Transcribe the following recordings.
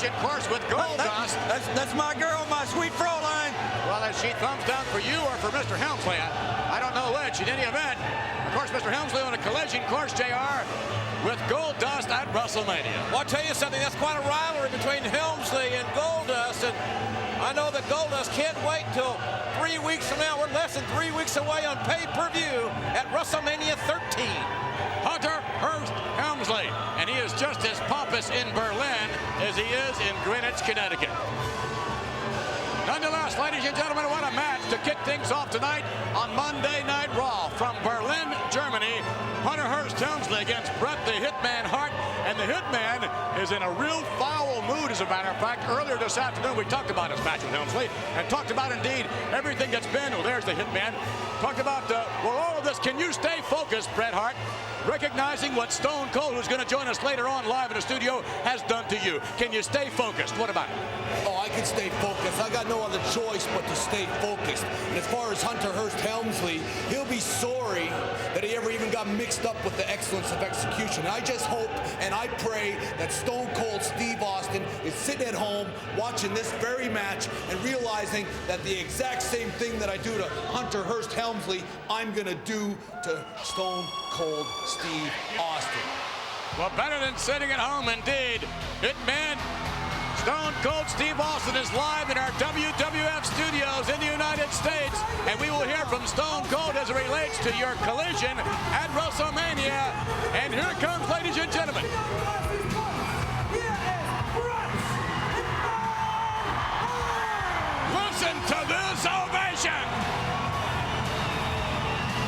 collision course with Goldust. That's my girl, my sweet Fräulein. Well, as she thumbs down for you or for Mr. Helmsley, I don't know which. In any event, of course, Mr. Helmsley on a collision course, JR, with Goldust at WrestleMania. Well, I'll tell you something. That's quite a rivalry between Helmsley and Goldust, and I know that Goldust can't wait till 3 weeks from now. We're less than 3 weeks away on pay-per-view at WrestleMania 13. Hunter Hearst Helmsley, and he is just as pompous in Berlin as he is in Greenwich, Connecticut. Nonetheless, ladies and gentlemen, what a match to kick things off tonight on Monday Night Raw from Berlin, Germany. Hunter Hearst Helmsley against Bret the Hitman Hart, and the Hitman is in a real foul mood, as a matter of fact. Earlier this afternoon, we talked about his match with Helmsley and talked about, indeed, everything that's been. Well, there's the Hitman. Talked about, well, all of this. Can you stay focused, Bret Hart? Recognizing what Stone Cold, who's going to join us later on live in the studio, has done to you. Can you stay focused? What about it? Oh, I can stay focused. I got no other choice but to stay focused. And as far as Hunter Hearst Helmsley, he'll be sorry that he ever even got mixed up with the excellence of execution. I just hope and I pray that Stone Cold Steve Austin is sitting at home watching this very match and realizing that the exact same thing that I do to Hunter Hearst Helmsley, I'm going to do to Stone Cold Steve Austin. Well, better than sitting at home, indeed. Hitman Stone Cold Steve Austin is live in our WWF studios in the United States, and we will hear from Stone Cold as it relates to your collision at WrestleMania. And here it comes, ladies and gentlemen. Listen to this ovation.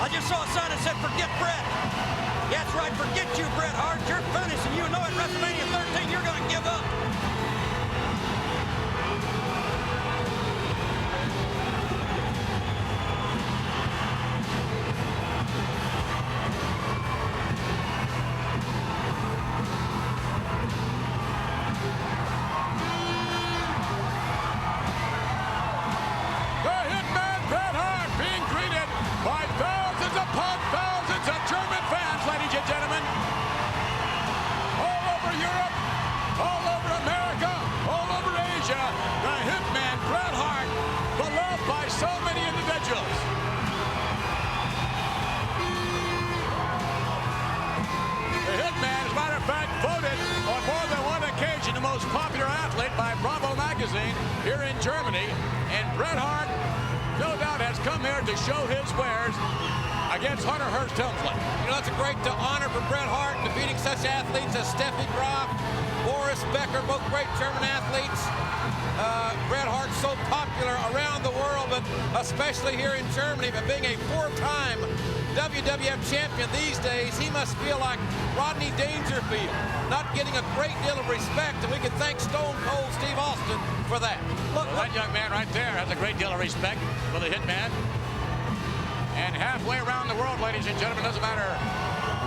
I just saw a sign that said, "Forget Bret." Yeah, that's right, forget you, Bret Hart. You're finished, and you know at WrestleMania 13 you're going to give up. Most popular athlete by Bravo magazine here in Germany, and Bret Hart no doubt has come here to show his wares against Hunter Hearst Helmsley. You know, it's a great honor for Bret Hart, defeating such athletes as Steffi Graf, Boris Becker, both great German athletes. Bret Hart's so popular around the world, but especially here in Germany. But being a four-time WWF champion these days, he must feel like Rodney Dangerfield, not getting a great deal of respect, and we can thank Stone Cold Steve Austin for that. Look, that young man right there has a great deal of respect for the Hitman. And halfway around the world, ladies and gentlemen, doesn't matter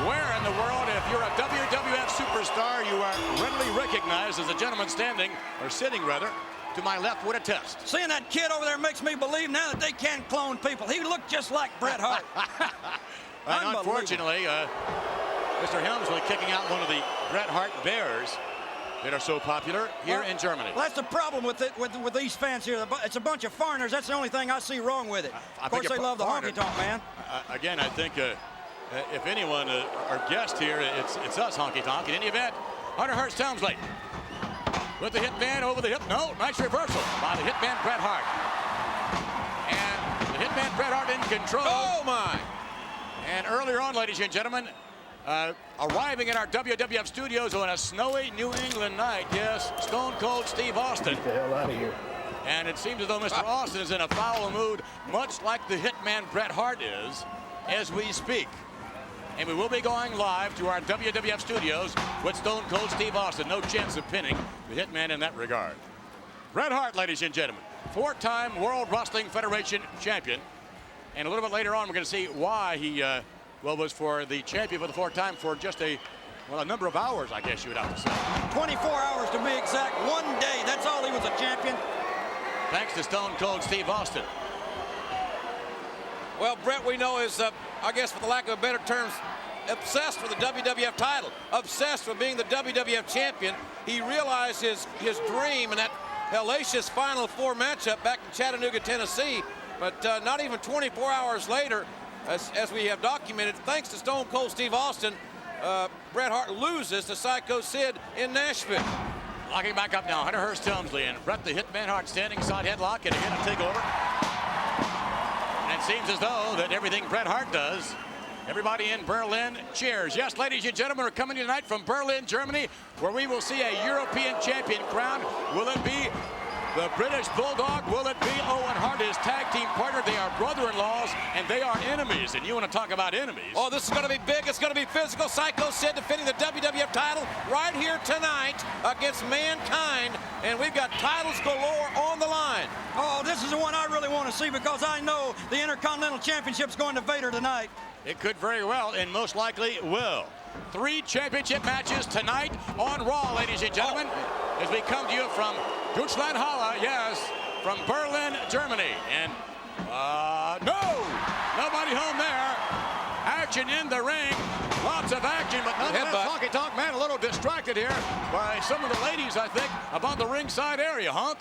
where in the world, if you're a WWF superstar, you are readily recognized as the gentleman standing, or sitting rather, to my left would attest. Seeing that kid over there makes me believe now that they can clone people. He looked just like Bret Hart. Unfortunately, Mr. Helmsley kicking out one of the Bret Hart Bears that are so popular here in Germany. Well, that's the problem with it, with these fans here. It's a bunch of foreigners. That's the only thing I see wrong with it. Of course, they love the honky-tonk man. Again, I think if anyone, our guest here, it's us, honky-tonk. In any event, Hunter Hearst Helmsley with the Hitman over the hip. No, nice reversal by the Hitman Bret Hart. And the Hitman Bret Hart in control. Oh, my. And earlier on, ladies and gentlemen, arriving in our WWF studios on a snowy New England night, yes, Stone Cold Steve Austin. Get the hell out of here. And it seems as though Mr. Austin is in a foul mood, much like the Hitman Bret Hart is, as we speak. And we will be going live to our WWF studios with Stone Cold Steve Austin. No chance of pinning the Hitman in that regard. Bret Hart, ladies and gentlemen, four-time World Wrestling Federation champion. And a little bit later on, we're going to see why he, was for the champion for the fourth time for just a number of hours, I guess you would have to say. 24 hours to be exact. 1 day. That's all he was a champion. Thanks to Stone Cold Steve Austin. Well, Bret, we know is, I guess for the lack of a better term, obsessed with the WWF title, obsessed with being the WWF champion. He realized his dream in that hellacious Final Four matchup back in Chattanooga, Tennessee. But not even 24 hours later, as we have documented, thanks to Stone Cold Steve Austin, Bret Hart loses to Psycho Sid in Nashville. Locking back up now, Hunter Hearst Helmsley and Bret the Hitman Hart standing side headlock and again a takeover. And it seems as though that everything Bret Hart does, everybody in Berlin cheers. Yes, ladies and gentlemen, we're coming tonight from Berlin, Germany, where we will see a European champion crowned. Will it be the British Bulldog? Will it be Owen Hart, his tag team partner? They are brother-in-laws, and they are enemies. And you want to talk about enemies. Oh, this is going to be big. It's going to be physical. Psycho Sid defending the WWF title right here tonight against Mankind. And we've got titles galore on the line. Oh, this is the one I really want to see because I know the Intercontinental Championship's going to Vader tonight. It could very well, and most likely will. 3 championship matches tonight on Raw, ladies and gentlemen, as we come to you from Deutschland Halle, yes, from Berlin, Germany. And nobody home there. Action in the ring, lots of action, but nonetheless, Honky Tonk Man a little distracted here by some of the ladies, I think, about the ringside area, Honk.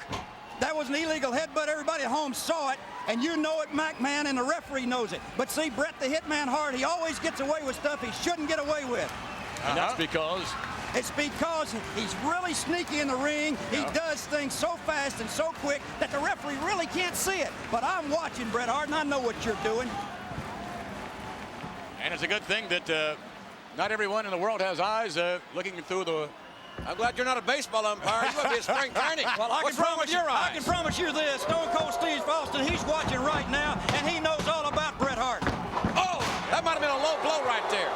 That was an illegal headbutt. Everybody at home saw it, and you know it, McMahon, and the referee knows it. But see, Bret the Hitman Hart, he always gets away with stuff he shouldn't get away with. And that's because? It's because he's really sneaky in the ring. He does things so fast and so quick that the referee really can't see it. But I'm watching, Bret Hart, and I know what you're doing. And it's a good thing that not everyone in the world has eyes looking through the... I'm glad you're not a baseball umpire. You want to be a spring training. Well, What's wrong with your eyes? I can promise you this. Stone Cold Steve Austin, he's watching right now, and he knows all about Bret Hart. Oh, that might have been a low blow right there.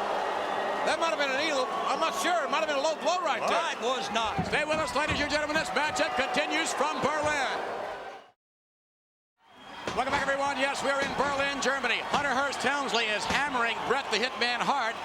That might have been an eel. I'm not sure. It might have been a low blow right there. It was not. Stay with us, ladies and gentlemen. This matchup continues from Berlin. Welcome back, everyone. Yes, we're in Berlin, Germany. Hunter Hearst Helmsley is hammering Bret the Hitman Hart.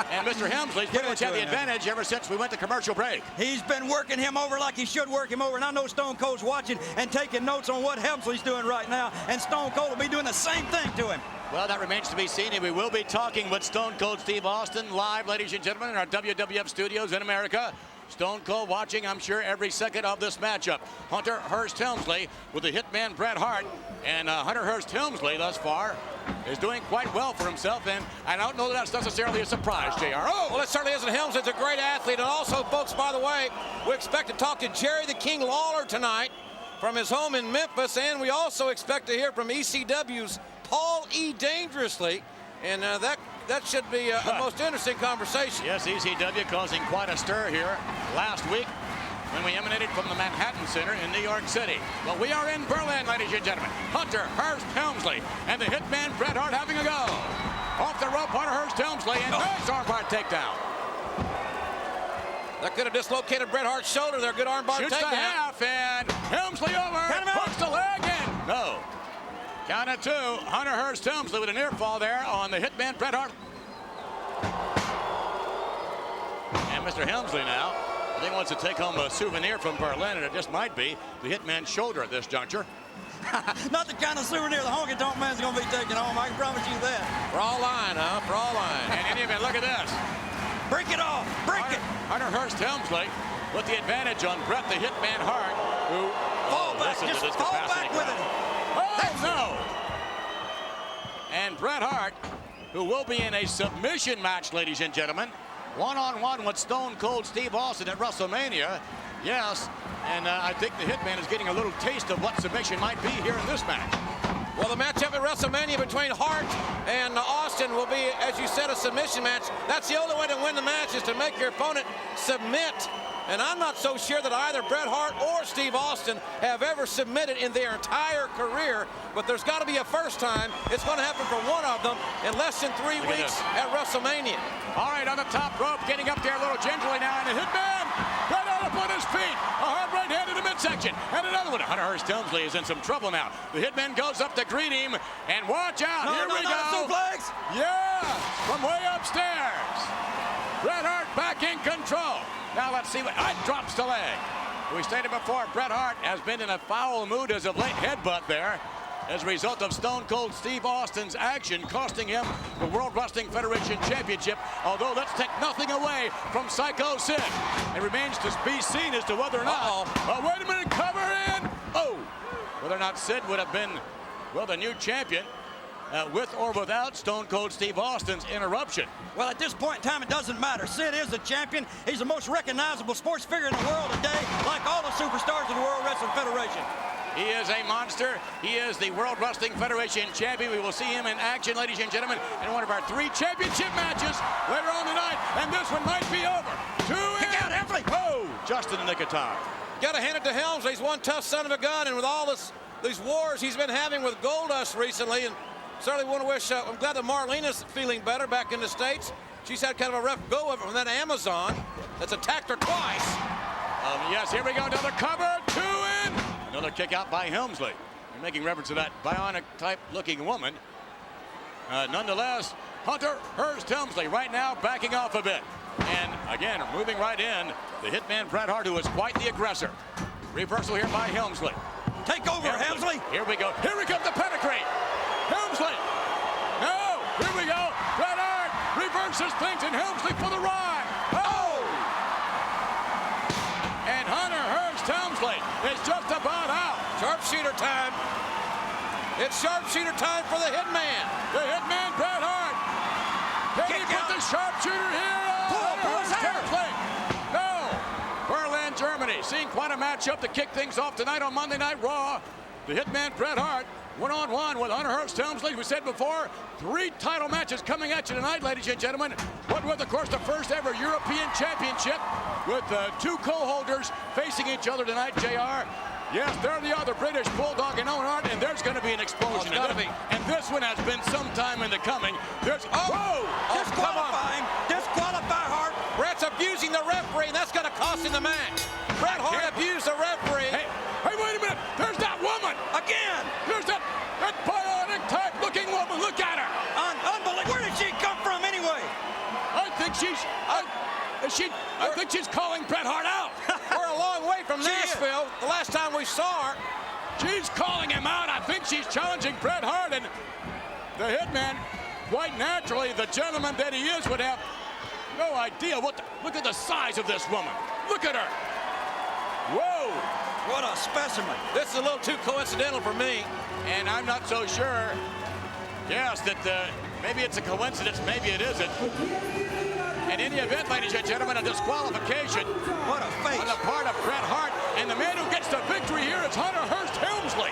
And Mr. Helmsley's pretty much had the advantage ever since we went to commercial break. He's been working him over like he should work him over. And I know Stone Cold's watching and taking notes on what Helmsley's doing right now. And Stone Cold will be doing the same thing to him. Well, that remains to be seen, and we will be talking with Stone Cold Steve Austin live, ladies and gentlemen, in our WWF studios in America. Stone Cold watching, I'm sure, every second of this matchup. Hunter Hearst Helmsley with the Hitman Bret Hart. And Hunter Hearst Helmsley, thus far, is doing quite well for himself. And I don't know that that's necessarily a surprise, JR. Oh, well, it certainly isn't. Helmsley's a great athlete. And also, folks, by the way, we expect to talk to Jerry the King Lawler tonight from his home in Memphis. And we also expect to hear from ECW's Paul E. Dangerously. And that should be a most interesting conversation. Yes, ECW causing quite a stir here last week when we emanated from the Manhattan Center in New York City. Well, we are in Berlin, ladies and gentlemen. Hunter Hearst Helmsley and the Hitman Bret Hart having a go. Off the rope, Hunter Hearst Helmsley, and nice armbar takedown. That could have dislocated Bret Hart's shoulder there. Good armbar takedown. Shoots the half, and Helmsley over. Hooks the leg in. No. Count of 2. Hunter Hearst Helmsley with a near fall there on the Hitman Bret Hart. And Mr. Helmsley now, I think, wants to take home a souvenir from Berlin, and it just might be the Hitman's shoulder at this juncture. Not the kind of souvenir the Honky Tonk Man's going to be taking home. I can promise you that. For all line, huh? For all line. And in any event, look at this. Break it off. Break it. Hunter Hearst Helmsley with the advantage on Bret the Hitman Hart, who fall back. Just fall back with it. No. And Bret Hart, who will be in a submission match, ladies and gentlemen, one-on-one with Stone Cold Steve Austin at WrestleMania. Yes, and I think the Hitman is getting a little taste of what submission might be here in this match. Well, the matchup at WrestleMania between Hart and Austin will be, as you said, a submission match. That's the only way to win the match, is to make your opponent submit. And I'm not so sure that either Bret Hart or Steve Austin have ever submitted in their entire career, but there's got to be a first time. It's going to happen for one of them in less than 3 weeks at WrestleMania. All right, on the top rope, getting up there a little gingerly now, and the Hitman right out up on his feet. A hard right hand in the midsection, and another one. Hunter Hearst Helmsley is in some trouble now. The Hitman goes up to greet him, and watch out. Here we go. Suplex. Yeah, from way upstairs. Bret Hart back in control. Now let's see what drops the leg. We stated before, Bret Hart has been in a foul mood as of late. Headbutt there as a result of Stone Cold Steve Austin's action, costing him the World Wrestling Federation Championship. Although let's take nothing away from Psycho Sid. It remains to be seen as to whether or not. Oh, wait a minute, cover in. Oh, whether or not Sid would have been, well, the new champion. With or without Stone Cold Steve Austin's interruption. Well, at this point in time, it doesn't matter. Sid is the champion. He's the most recognizable sports figure in the world today, like all the superstars of the World Wrestling Federation. He is a monster. He is the World Wrestling Federation champion. We will see him in action, ladies and gentlemen, in one of our 3 championship matches later on tonight. And this one might be over. 2 in. Kick out, Helmsley. Oh, just in the nick of time. Got to hand it to Helmsley. He's one tough son of a gun, and with all these wars he's been having with Goldust recently, and certainly want to wish, I'm glad that Marlena's feeling better back in the States. She's had kind of a rough go of it from that Amazon that's attacked her twice. Yes, here we go, another cover, 2 in. Another kick out by Helmsley. You're making reference to that bionic type looking woman. Nonetheless, Hunter Hearst Helmsley right now backing off a bit. And again, moving right in, the Hitman Bret Hart, who is quite the aggressor. Reversal here by Helmsley. Take over, Helmsley. Here we go. Here we come, the pedigree. Helmsley. No. Here we go. Bret Hart reverses things, and Helmsley for the ride. Oh! And Hunter Hearst Helmsley is just about out. Sharpshooter time. It's sharpshooter time for the Hitman. The Hitman Bret Hart. Can he put the sharpshooter here? Pull his hair. No. Berlin, Germany. Seeing quite a matchup to kick things off tonight on Monday Night Raw. The Hitman Bret Hart one-on-one with Hunter Hearst Helmsley. We said before, 3 title matches coming at you tonight, ladies and gentlemen. One with, of course, the first ever European Championship with 2 co-holders facing each other tonight, JR. Yes, they're the other British Bulldog and Owen Hart, and there's going to be an explosion. Oh, gotta be. And this one has been some time in the coming. There's, whoa! Disqualify him. Disqualify Hart. Bret's abusing the referee, and that's going to cost him the match. Bret Hart abused the referee. Hey, wait a minute. There's that woman. Again. There's that bionic type looking woman. Look at her. Unbelievable. Where did she come from anyway? I think she's calling Bret Hart out. We're a long way from Nashville. The last time we saw her. She's calling him out. I think she's challenging Bret Hart, and the Hitman, quite naturally, the gentleman that he is, would have no idea look at the size of this woman. Look at her. Whoa. What a specimen. This is a little too coincidental for me. And I'm not so sure, yes, that maybe it's a coincidence, maybe it isn't. In any event, ladies and gentlemen, a disqualification What a face. on the part of Bret Hart. And the man who gets the victory here is Hunter Hearst Helmsley.